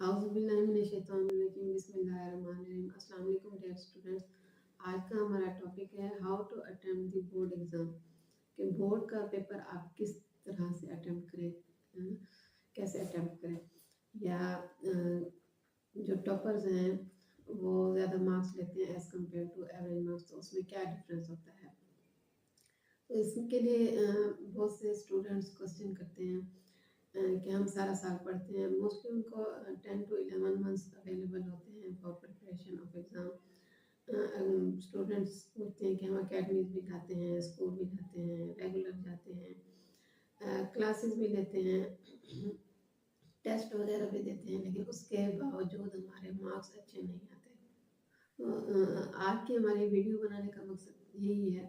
आउज़ुबिल्लाहिमिनश्शैतानिर्रजीम बिस्मिल्लाहिर्रहमानिर्रहीम। अस्सलाम वालेकुम डियर स्टूडेंट्स। आज का हमारा टॉपिक है how to attempt the board exam, कि बोर्ड का पेपर आप किस तरह से अटेम्प्ट करें, कैसे अटेम्प्ट करें, या जो टॉपर्स हैं वो ज़्यादा मार्क्स लेते हैं as compare to average marks, तो उसमें क्या डिफरेंस होता है। तो इसके लिए बहुत से स्टूडेंट्स क्वेश्चन करते हैं कि हम सारा साल पढ़ते हैं, मोस्टली उनको 10 to 11 मंथ्स अवेलेबल होते हैं for preparation of exam. Students पूछते हैं कि हम अकेडमीज भी जाते हैं, स्कूल भी जाते हैं, रेगुलर जाते हैं, क्लासेस भी लेते हैं, टेस्ट वगैरह भी देते हैं, लेकिन उसके बावजूद हमारे मार्क्स अच्छे नहीं आते। तो आज की हमारी वीडियो बनाने का मकसद यही है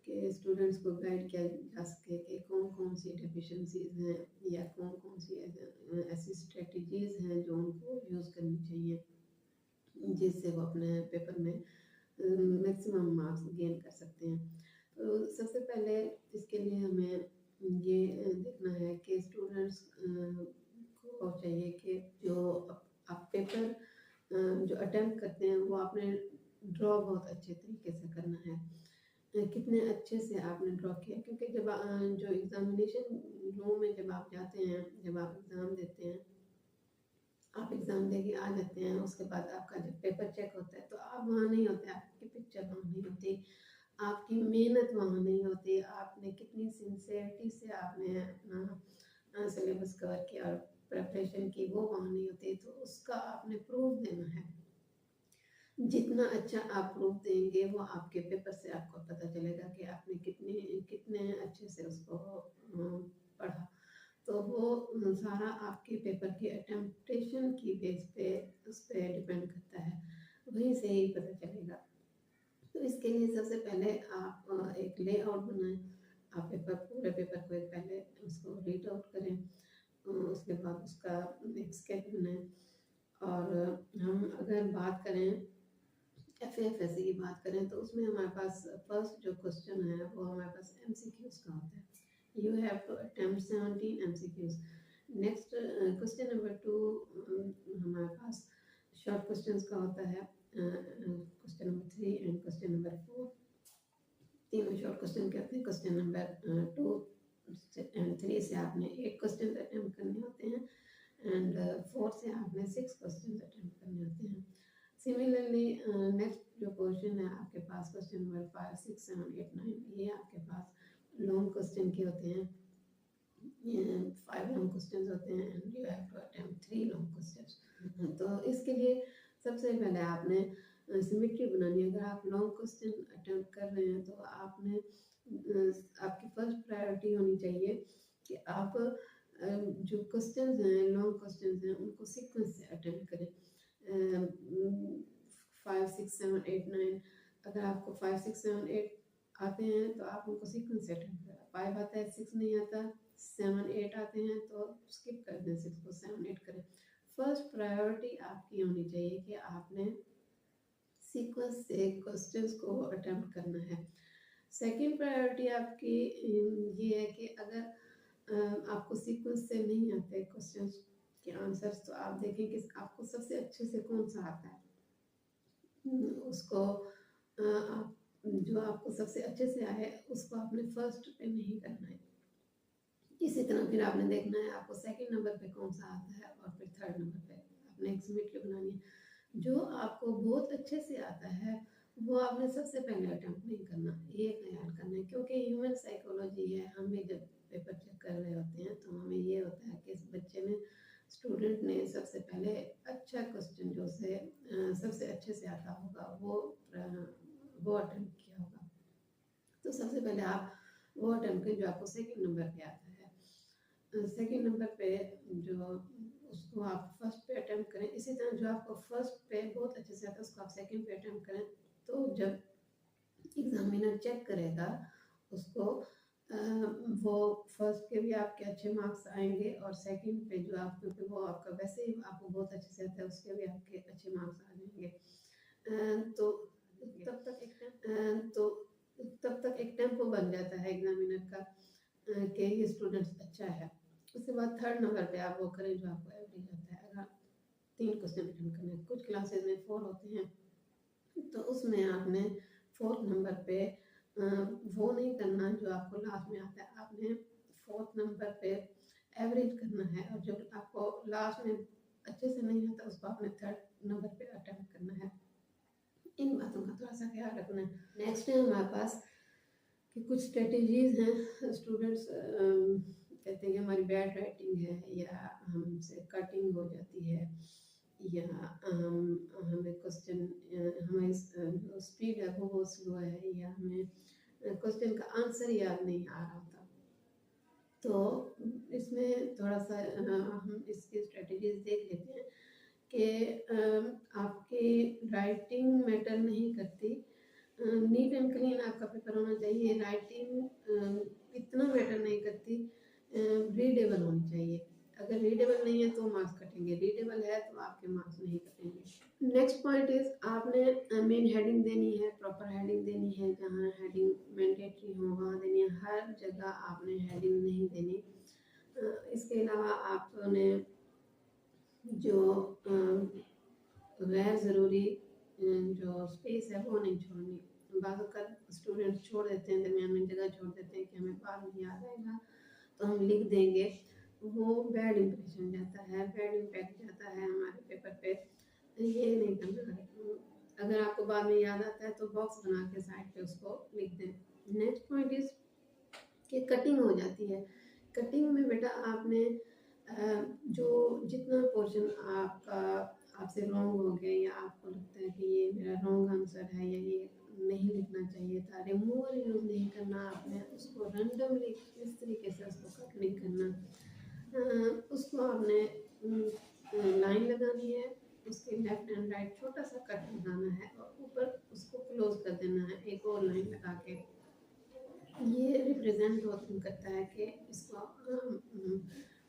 कि स्टूडेंट्स को गाइड किया जा सके कि कौन कौन सी डेफिशिएंसीज हैं या कौन कौन सी ऐसी स्ट्रेटजीज हैं जो उनको यूज़ करनी चाहिए जिससे वो अपने पेपर में मैक्सिमम मार्क्स गेन कर सकते हैं। तो सबसे पहले इसके लिए हमें ये देखना है कि स्टूडेंट्स को चाहिए कि जो आप पेपर जो अटेम्प्ट करते हैं वो आपने ड्रॉ बहुत अच्छे तरीके से करना है। कितने अच्छे से आपने ड्रॉ किया, क्योंकि जब जो एग्जामिनेशन रूम में जब आप जाते हैं, जब आप एग्ज़ाम देते हैं, आप एग्ज़ाम दे के आ जाते हैं, उसके बाद आपका जब पेपर चेक होता है तो आप वहाँ नहीं होते, आपकी पिक्चर वहाँ नहीं होती, आपकी मेहनत वहाँ नहीं होती, आपने कितनी सिंसियरिटी से आपने अपना सिलेबस कवर किया और प्रिपरेशन की, वो वहाँ नहीं होती। तो उसका आपने प्रूफ देना है। जितना अच्छा आप प्रूफ देंगे वो आपके पेपर से आपको पता चलेगा कि आपने कितने अच्छे से उसको पढ़ा। तो वो सारा आपके पेपर की अटेम्प्टेशन की बेस पे उस पर डिपेंड करता है, वहीं से ही पता चलेगा। तो इसके लिए सबसे पहले आप एक लेआउट बनाएं। आप पूरे पेपर को एक पहले उसको रीड आउट करें, उसके बाद उसका एक स्केच बनाएं। और हम अगर बात करें FAFSC की बात करें तो उसमें हमारे पास फर्स्ट जो क्वेश्चन है वो हमारे पास MCQs का होता है। You have to attempt 17 MCQs. Next question number 2 हमारे पास शॉर्ट क्वेश्चंस का होता है, question number 3 and question number 4। तीनों शॉर्ट क्वेश्चन कहते हैं। क्वेश्चन नंबर 2 एंड 3 से आपने 8 क्वेश्चन अटेम्प्ट करने होते हैं, एंड 4 से आपने 6 क्वेश्चन अटेम्प्ट करने होते हैं। सिमिलरली नेक्स्ट जो क्वेश्चन है आपके पास क्वेश्चन नंबर 5, 6, 7, 8, 9, ये आपके पास लॉन्ग क्वेश्चन के होते हैं। 5 लॉन्ग क्वेश्चन होते हैं and you have to attempt 3 long question. तो इसके लिए सबसे पहले आपने सिमेट्री बनानी है। अगर आप लॉन्ग क्वेश्चन अटेम्प्ट कर रहे हैं तो आपने आपकी फर्स्ट प्रायोरिटी होनी चाहिए कि आप जो क्वेश्चंस हैं, लॉन्ग क्वेश्चंस हैं, उनको सीक्वेंस से अटेम्प्ट करें। 5, 6, 7, 8, 9, अगर आपको 5, 6, 7, 8 आते हैं तो आप उनको सीक्वेंस से अटेम्प्ट करें। 5 आता है, 6 नहीं आता, 7, 8 आते हैं तो स्किप कर दें, 6 को 7, 8 करें। फर्स्ट प्रायोरिटी आपकी होनी चाहिए कि आपने सीक्वेंस से क्वेश्चंस को अटेम्प्ट करना है। सेकंड प्रायोरिटी आपकी ये है कि अगर आपको सीक्वेंस से नहीं आते क्वेश्चंस के आंसर्स, तो आप देखें कि आपको सबसे अच्छे से कौन सा आता है, उसको आप जो आपको सबसे अच्छे से आए उसको आपने फर्स्ट पे नहीं करना है। इसी तरह फिर आपने देखना है आपको सेकंड नंबर पे कौन सा आता है और फिर थर्ड नंबर पे आपने एक सिमेट्री बनानी है। जो आपको बहुत अच्छे से आता है वो आपने सबसे पहले अटेम्प्ट नहीं करना, ये ख्याल करना है, क्योंकि ह्यूमन साइकोलॉजी है। हमें जब पेपर चेक कर रहे होते हैं तो हमें ये होता है कि इस बच्चे ने, स्टूडेंट ने सबसे पहले अच्छा क्वेश्चन जो से सबसे अच्छे से आता होगा वो अटेम्प्ट किया होगा। तो सबसे पहले आप वो अटेम्प्ट करें जो आपको सेकंड नंबर पे आता है। सेकंड नंबर पे जो उसको आप फर्स्ट पे अटेम्प्ट करें। इसी तरह जो आपको फर्स्ट पे बहुत अच्छे से आता है उसको आप सेकंड पे अटेम्प्ट करें। तो जब एग्जामिनर चेक करेगा उसको वो फर्स्ट के भी आपके अच्छे मार्क्स आएंगे और सेकंड पे जो आप, क्योंकि वो आपका वैसे ही आपको बहुत अच्छे से आता है, उसके भी आपके अच्छे मार्क्स आ जाएंगे। तो तब तक एक टेम्पो बन जाता है एग्जामिनर का कि ये स्टूडेंट अच्छा है। उसके बाद थर्ड नंबर पे आप वो करें जो आपको एवरेज आता है। अगर 3 क्वेश्चन अटेम्प्ट करने हैं। कुछ क्लासेस में 4 होते हैं, तो उसमें आपने 4th नंबर पे वो नहीं करना जो आपको लास्ट में आता है, आपने 4th नंबर पे एवरेज करना है, और जो आपको लास्ट में अच्छे से नहीं आता उसको आपने 3rd नंबर पे अटेम्प्ट करना है। इन बातों का थोड़ा सा ख्याल रखना है। नेक्स्ट है हमारे पास कि कुछ स्ट्रेटजीज हैं। स्टूडेंट्स कहते हैं कि हमारी बैड राइटिंग है, या हमसे कटिंग हो जाती है, या हमें क्वेश्चन हमारी स्पीड है वो बहुत स्लो है, या हमें क्वेश्चन का आंसर याद नहीं आ रहा होता। तो इसमें थोड़ा सा हम इसकी स्ट्रेटजीज देख लेते हैं कि आपकी राइटिंग मैटर नहीं करती, नीट एंड क्लीन आपका पेपर होना चाहिए। राइटिंग इतना मैटर नहीं करती, रीडेबल होनी चाहिए। अगर रीडेबल नहीं है तो मार्क्स कटेंगे, रीडेबल है तो आपके मार्क्स नहीं कटेंगे। नेक्स्ट पॉइंट इज आपने मेन हेडिंग देनी है, प्रॉपर हेडिंग देनी है, जहाँ हेडिंग मैंडेटरी हो वहाँ देनी है। हर जगह आपने हेडिंग नहीं देनी। इसके अलावा आपने जो गैर ज़रूरी जो स्पेस है वो नहीं छोड़नी। बाज़ स्टूडेंट्स छोड़ देते हैं, दरमियान में जगह छोड़ देते हैं कि हमें बाद में याद आएगा तो हम लिख देंगे, वो बैड इम्प्रेशन जाता है, बैड इम्पैक्ट जाता है हमारे पेपर पे। ये नहीं करना है। अगर आपको बाद में याद आता है तो बॉक्स बना के साइड पे उसको लिख दें। नेक्स्ट पॉइंट इज कि कटिंग हो जाती है। कटिंग में बेटा आपने जो जितना पोर्शन आपका आपसे रॉन्ग हो गया, या आपको लगता है कि ये मेरा रॉन्ग आंसर है या ये नहीं लिखना चाहिए था, रिमूवर यूज़ नहीं करना आपने, उसको रैंडमली इस तरीके से उसको कट नहीं करना। उसको आपने लाइन लगानी है, उसके लेफ्ट एंड राइट छोटा सा कट लगाना है, और ऊपर उसको क्लोज कर देना है एक और लाइन लगा के। ये रिप्रेजेंट करता है कि इसको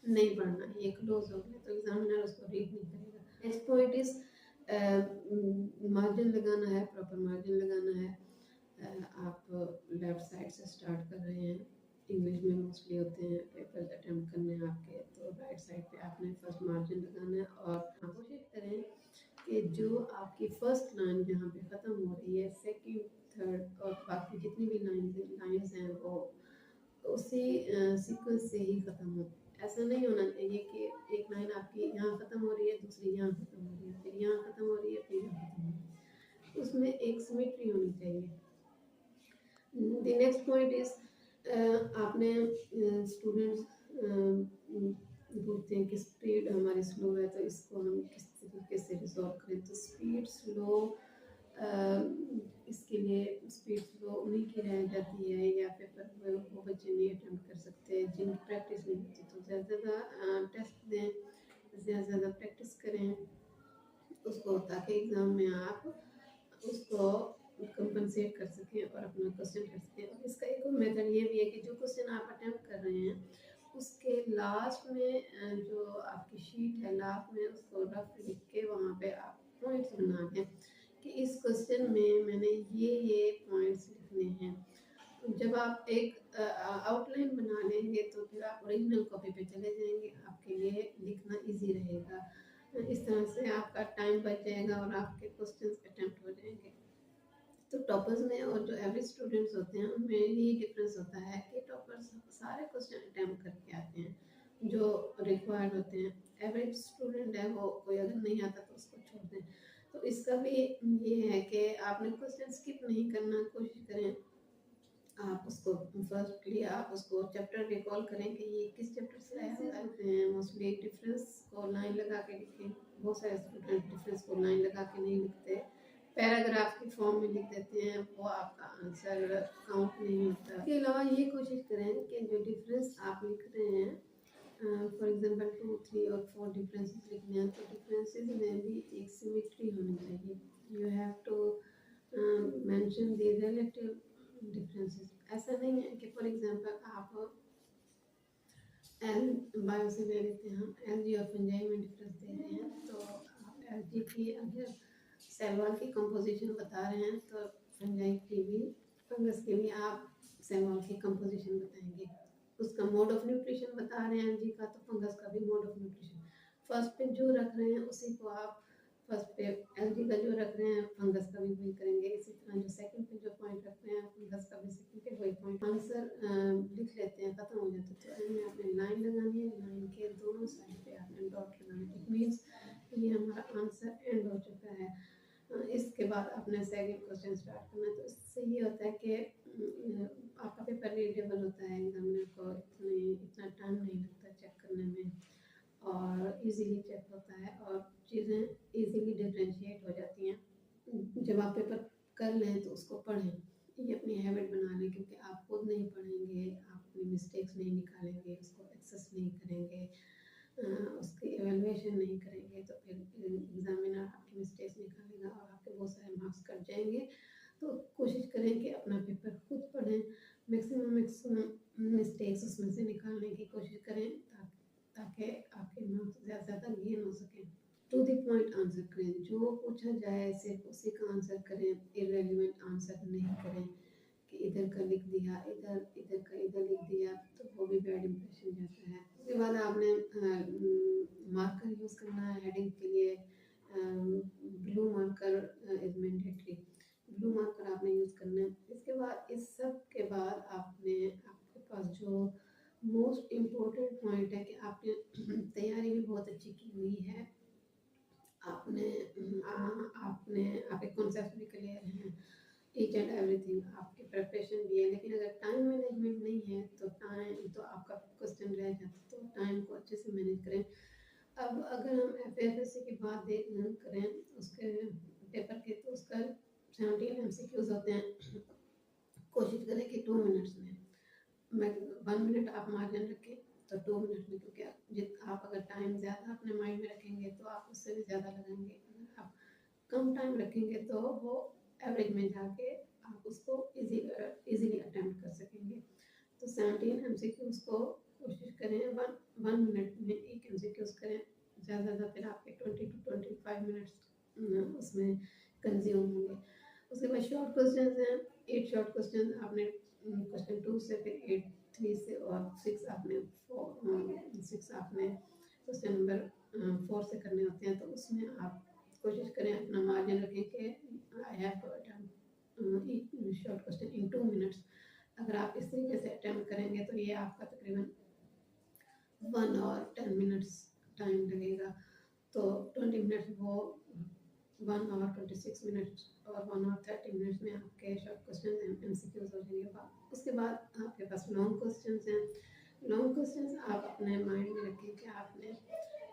नहीं पढ़ना, ये क्लोज हो गया तो एग्जामिनर उसको रीड नहीं करेगा। नेक्स्ट पॉइंट इज मार्जिन लगाना है, प्रॉपर मार्जिन लगाना है। आप लेफ्ट साइड से स्टार्ट कर रहे हैं, इंग्लिश में मोस्टली होते हैं पेपर अटेम्प्ट करने आपके, तो राइट साइड पे आपने फर्स्ट मार्जिन लगाना है। और कोशिश करें कि जो आपकी फर्स्ट लाइन जहाँ पे ख़त्म हो रही है, सेकंड, थर्ड और बाकी जितनी भी लाइन्स हैं वो उसी सीक्वेंस से ही ख़त्म हो। ऐसा नहीं होना चाहिए कि एक लाइन आपकी यहाँ ख़त्म हो रही है, दूसरी यहाँ ख़त्म हो रही है, फिर यहाँ ख़त्म हो रही है, फिर यहाँ ख़त्म हो रही है। उसमें एक सिमेट्री होनी चाहिए। द नेक्स्ट पॉइंट इज आपने स्टूडेंट्स बोलते हैं कि स्पीड हमारी स्लो है, तो इसको हम किस तरीके से रिजॉल्व करें। तो स्पीड स्लो, इसके लिए स्पीड स्लो उन्हीं की रह जाती है, या पेपर वो बच्चे नहीं अटेम्प्ट कर सकते जिनकी प्रैक्टिस नहीं होती। तो ज़्यादा ज़्यादा टेस्ट दें, ज़्यादा ज़्यादा प्रैक्टिस करें उसको, ताकि एग्ज़ाम में आप उसको कंपनसेट कर सकें और अपना क्वेश्चन कर सकें। और इसका एक और मेथड ये भी है कि जो क्वेश्चन आप अटेम्प्ट कर रहे हैं उसके लास्ट में जो आपकी शीट है, लास्ट में उसको रफ लिख के वहाँ पे आप पॉइंट्स बना दें कि इस क्वेश्चन में मैंने ये पॉइंट्स लिखने हैं। जब आप एक आउटलाइन बना लेंगे तो फिर आप ओरिजिनल कॉपी पे चले जाएंगे, आपके लिए लिखना इजी रहेगा। इस तरह से आपका टाइम बच जाएगा और आपके क्वेश्चंस अटेम्प्ट हो जाएंगे। तो टॉपर्स में और जो एवरेज स्टूडेंट्स होते हैं उनमें यही डिफरेंस होता है कि टॉपर्स सारे क्वेश्चन अटेम्प्ट करके आते हैं जो रिक्वायर्ड होते हैं। एवरेज स्टूडेंट है वो कोई अगर नहीं आता तो उसको छोड़ दें। तो इसका भी ये है कि आपने क्वेश्चन स्किप नहीं करना, कोशिश करें आप उसको फर्स्टली आप उसको चैप्टर रिकॉल करें कि ये किस चैप्टर से आया होता है। मोस्टली डिफरेंस को लाइन लगा के लिखें। बहुत सारे स्टूडेंट डिफरेंस को लाइन लगा के नहीं लिखते, पैराग्राफ की फॉर्म में लिख देते हैं, वो आपका आंसर काउंट नहीं होता। इसके अलावा ये कोशिश करें कि जो डिफरेंस आप लिख रहे हैं, फॉर एग्जांपल 2, 3 और 4 डिफरेंसेस लिखने हैं, तो डिफरेंसेस में भी एक सिमेट्री होनी चाहिए। You have to mention the relative differences. ऐसा नहीं है कि फॉर एग्जांपल आप एल बायो से ले लेते हैं, हम एलजी और फंजाई में डिफरेंस दे रहे हैं, तो आप एलजी की अगर सेल वॉल की कंपोजिशन बता रहे हैं तो फंजाई की भी, फंगस की भी आप सेल वॉल की कंपोजिशन बताएंगे। उसका मोड ऑफ न्यूट्रिशन बता रहे हैं एलजी का, तो फंगस का भी मोड ऑफ न्यूट्रिशन। फर्स्ट पे जो रख रहे हैं उसी को आप फर्स्ट पे एलजी का जो रख रहे हैं फंगस का भी वही करेंगे। इसी तरह जो सेकंड पे जो पॉइंट रख रहे हैं फंगस का भी सेकंड पे वही पॉइंट। आंसर लिख लेते हैं, खत्म हो जाता है तो एंड में आपने लाइन लगानी है, लाइन के दोनों साइड पे आपने डॉट लगाना है। इट मीन्स ये हमारा आंसर एंड हो चुका है। इसके बाद आपने सेकंड क्वेश्चन स्टार्ट करना है। तो इससे ये होता है कि आपका पेपर रीडेबल होता है, एग्जामिनर को इतना टाइम नहीं लगता चेक करने में और इजीली चेक होता है और चीज़ें इजीली डिफरेंशिएट हो जाती हैं। जब आप पेपर कर लें तो उसको पढ़ें, ये अपनी हैबिट बना लें, क्योंकि आप खुद नहीं पढ़ेंगे, आप अपनी मिस्टेक्स नहीं निकालेंगे, उसको एक्सेस नहीं करेंगे, उसकी एवेलुएशन नहीं करेंगे तो फिर एग्जामिनर आपकी मिस्टेक्स निकालेगा और आपके बहुत सारे मार्क्स कट जाएंगे। तो कोशिश करें कि अपना पेपर खुद पढ़ें, मैक्सिमम मिस्टेक्स उसमें से निकालने की कोशिश करें ताकि आपके मार्क्स ज़्यादा से ज़्यादा गेन हो सकें। टू द पॉइंट आंसर करें, जो पूछा जाए सिर्फ उसी का आंसर करें, इररेलेवेंट आंसर नहीं करें कि इधर का लिख दिया, इधर का इधर लिख दिया, तो वो भी बैड इंप्रेशन जाता है। उसके बाद आपने मार्कर यूज़ करना है हेडिंग के लिए। Blue marker is mandatory, blue marker आपने यूज़ करना है। इसके बाद इस सब के बाद आपके पास जो मोस्ट इम्पोर्टेंट पॉइंट है कि आपने तैयारी भी बहुत अच्छी की हुई है, आपने आपके कॉन्सेप्ट भी क्लियर हैं, ईच एंड एवरीथिंग, आपकी प्रिपरेशन भी है। लेकिन अगर टाइम मैनेजमेंट नहीं है तो आपका क्वेश्चन रह जाता है। तो टाइम को अच्छे से मैनेज करें। अब अगर हम एफएसएससी की बात करें उसके पेपर के, तो उसका 17 एमसीक्यूज होते हैं। कोशिश करें कि 2 मिनट्स में, मैं 1 मिनट आप मार्जिन रखें तो 2 मिनट में, क्योंकि आप अगर टाइम ज़्यादा अपने माइंड में रखेंगे तो आप उससे भी ज़्यादा लगाएंगे। अगर आप कम टाइम रखेंगे तो वो एवरेज में जाके आप उसको इजीली अटेम्प्ट कर सकेंगे। तो 17 एमसीक्यूज को कोशिश करें 1 मिनट में एक एमसीक्यूज करें, ज़्यादा फिर आपके 20 to 25 मिनट्स उसमें कंज्यूम होंगे। उसके बाद शॉर्ट क्वेश्चन हैं, 8 शॉर्ट क्वेश्चन आपने क्वेश्चन 2 से, फिर 8 3 से और 6 आपने क्वेश्चन नंबर 4 से करने होते हैं। तो उसमें आप कोशिश करें अपना मार्जिन रखें कि I have to attempt short question in 2 minutes. अगर आप इस तरीके से अटेम्प्ट करेंगे तो ये आपका तकरीबन 1 और 10 मिनट्स टाइम लगेगा। तो 20 मिनट्स वो 1 और 26 मिनट्स और 1 और 30 मिनट्स में आपके शॉर्ट क्वेश्चन एमसीक्यूज हो जाएंगे। उसके बाद आपके पास लॉन्ग क्वेश्चंस हैं। लॉन्ग क्वेश्चंस आप अपने माइंड में रखें कि आपने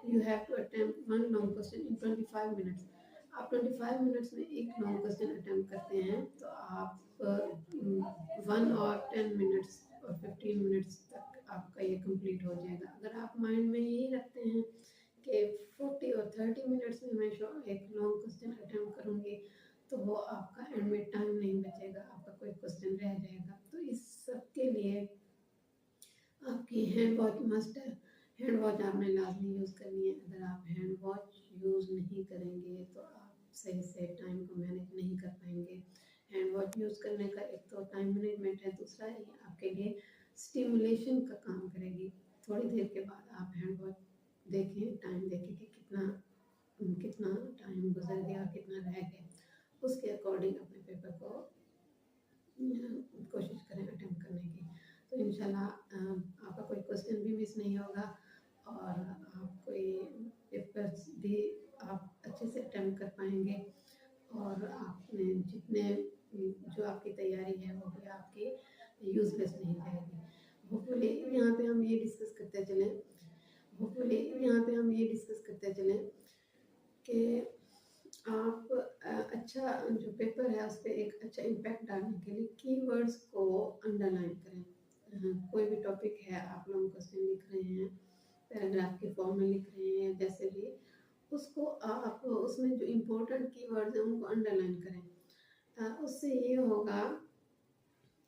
you have to attempt 1 long question in 25 minutes. आप 25 मिनट्स में एक लॉन्ग क्वेश्चन अटेम्प्ट करते हैं तो आप 1 और 10 मिनट्स और 15 मिनट्स तक आपका ये कंप्लीट हो जाएगा। अगर आप माइंड में यही रखते हैं कि 40 और 30 मिनट्स में मैं एक लॉन्ग क्वेश्चन अटेम्प्ट करूँगी, तो वो आपका एंड में टाइम नहीं बचेगा, आपका कोई क्वेश्चन रह जाएगा। तो इस सब के लिए आपकी हैंड वॉच मस्ट है। हैंड वॉच आपने लाजमी यूज़ करनी है। अगर आप हैंड वॉच यूज़ नहीं करेंगे तो आप सही से टाइम को मैनेज नहीं कर पाएंगे। हैंड वॉच यूज़ करने का एक तो टाइम मैनेजमेंट है, दूसरा ये आपके लिए स्टिमुलेशन का काम करेगी। थोड़ी देर के बाद आप हैंड वॉच देखें, टाइम देखें कि कितना टाइम गुजर गया, कितना रह गया, उसके अकॉर्डिंग अपने पेपर को कोशिश करें अटेम्प्ट करने की। तो इंशाल्लाह आपका कोई क्वेश्चन भी मिस नहीं होगा और आप कोई पेपर्स भी आप अच्छे से अटेम्प्ट कर पाएंगे और आपने जितने जो आपकी तैयारी है वो भी आपकी यूजलेस नहीं जाएगी। होपफुली यहाँ पे हम ये डिस्कस करते चलें कि आप अच्छा जो पेपर है उस पर एक अच्छा इम्पैक्ट डालने के लिए कीवर्ड्स को अंडरलाइन करें। कोई भी टॉपिक है, आप लॉन्ग क्वेश्चन लिख रहे हैं, पैराग्राफ के फॉर्म में लिख रहे हैं, जैसे भी, उसको आप उसमें जो इम्पोर्टेंट कीवर्ड्स हैं उनको अंडरलाइन करें। उससे ये होगा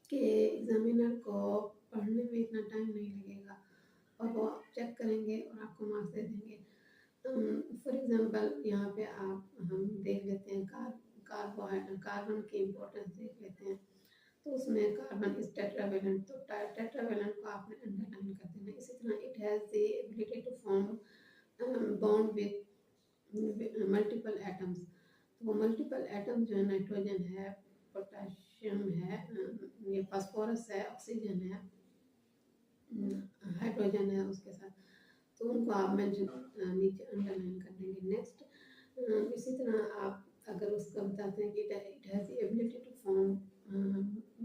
कि एग्जामिनर को पढ़ने में इतना टाइम नहीं लगेगा और वो चेक करेंगे और आपको मार्क्स दे देंगे। फॉर एग्जांपल यहाँ पे हम देख लेते हैं कार्बन की इम्पोर्टेंस देख लेते हैं। तो उसमें कार्बन इज टेट्रावेलेंट, तो टेट्रावेलेंट को आपने अंडरलाइन कर देना। इसी तरह it has the ability to form bond with multiple atoms. तो वो मल्टीपल एटम जो है नाइट्रोजन है, पोटेशियम है, ये फास्फोरस है, ऑक्सीजन है, हाइड्रोजन है उसके साथ, तो उनको आप मेंशन नीचे अंडरलाइन कर देंगे। नेक्स्ट इसी तरह आप अगर उसका बताते हैं कि it has the ability to form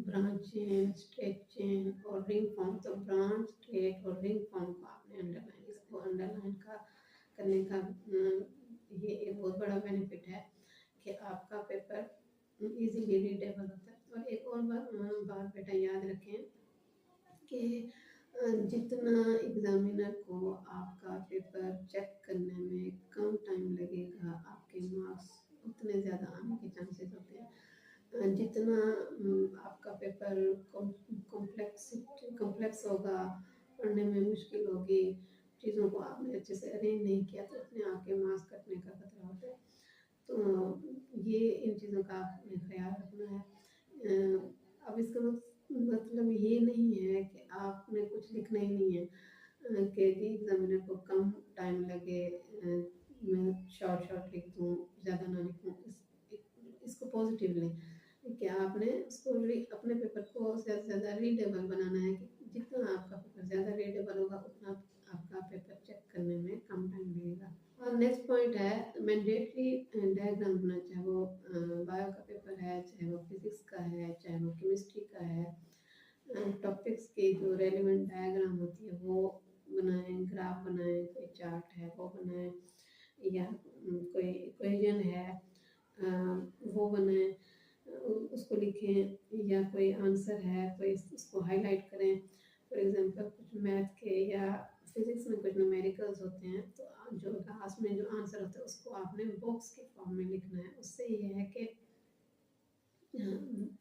branch chain, straight chain और रिंग फॉर्म, तो ब्रांच, स्ट्रेट और रिंग फॉर्म को आपने अंडरलाइन, इसको अंडरलाइन का करने का ये एक बहुत बड़ा बेनिफिट है कि आपका पेपर इजीली रीडेबल होता है। और एक और बात बेटा याद रखें कि जितना एग्जामिनर को आपका पेपर चेक करने में कम टाइम लगेगा, आपके मार्क्स उतने ज़्यादा आने के चांसेस होते हैं। जितना आपका पेपर कॉम्प्लेक्स होगा, पढ़ने में मुश्किल होगी, चीज़ों को आपने अच्छे से अरेंज नहीं किया तो उसमें आपके मार्क्स कटने का खतरा होता है। तो ये इन चीज़ों का आपने ख्याल रखना है। अब इसका मतलब ये नहीं है कि आपने कुछ लिखना ही नहीं है, कि जी एग्जामिनर को कम टाइम लगे, मैं शॉर्ट लिख दूँ, ज़्यादा ना लिखूँ। इसको पॉजिटिव लें कि आपने उसको अपने पेपर को ज़्यादा रीडेबल बनाना है, कि जितना आपका पेपर ज़्यादा रीडेबल होगा उतना आपका पेपर चेक करने में कम टाइम लगेगा। और नेक्स्ट पॉइंट है मैंडेटरी डायग्राम होना, चाहे वो बायो का पेपर है, चाहे वो फिजिक्स का है, चाहे वो केमिस्ट्री का है। टॉपिक्स के जो रेलिवेंट डायग्राम होती है वो बनाएं, ग्राफ बनाएं, कोई चार्ट है वो बनाएं, या कोई इक्वेशन है वो बनाएं, उसको लिखें, या कोई आंसर है तो उसको हाईलाइट करें। फॉर एग्जांपल कुछ मैथ के या फिजिक्स में कुछ न्यूमेरिकल्स होते हैं, तो जो लास्ट में जो आंसर होता है उसको आपने बॉक्स के फॉर्म में लिखना है। उससे ये है कि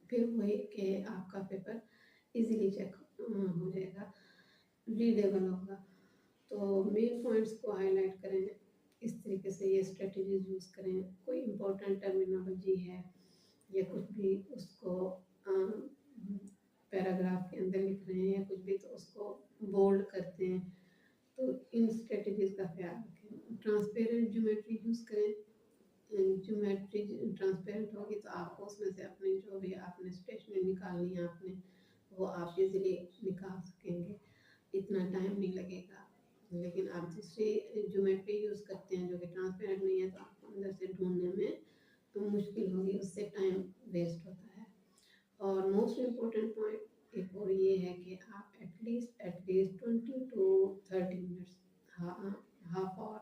फिर वही कि आपका पेपर इजीली चेक हो जाएगा, रीडेबल होगा। तो मेन पॉइंट्स को हाईलाइट करें, इस तरीके से ये स्ट्रेटजीज यूज़ करें। कोई इम्पोर्टेंट टर्मिनोलॉजी है या कुछ भी, उसको पैराग्राफ के अंदर लिख रहे हैं या कुछ भी, तो उसको बोल्ड करते हैं। तो इन स्ट्रेटजीज का ख्याल रखें। ट्रांसपेरेंट ज्योमेट्री यूज़ करें। ज्योमेट्री ट्रांसपेरेंट होगी तो आपको उसमें से अपनी जो भी आपने स्टेशनरी निकालनी है आपने, वो आप इजीली निकाल सकेंगे, इतना टाइम नहीं लगेगा। लेकिन आप दूसरी ज्योमेट्री यूज़ करते हैं जो कि ट्रांसपेरेंट नहीं है, तो आपको अंदर से ढूंढने में तो मुश्किल होगी, उससे टाइम वेस्ट होता है। और मोस्ट इम्पोर्टेंट पॉइंट एक और ये है कि आप at least 20 to 30 minutes, half hour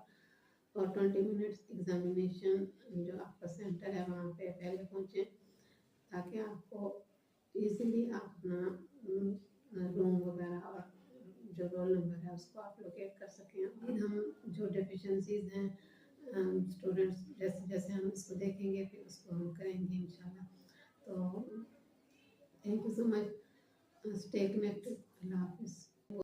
और 20 मिनट्स एग्जामिनेशन जो आपका सेंटर है वहाँ पे पहले पहुँचे, ताकि आपको इजीली आप अपना रूम वगैरह और जो रोल नंबर है उसको आप लोकेट कर सकें। और हम जो डेफिशिएंसीज हैं स्टूडेंट्स, जैसे जैसे हम इसको देखेंगे फिर उसको हम करेंगे इंशाल्लाह। तो thank you so much, stay connected, अल्लाह हाफिज़।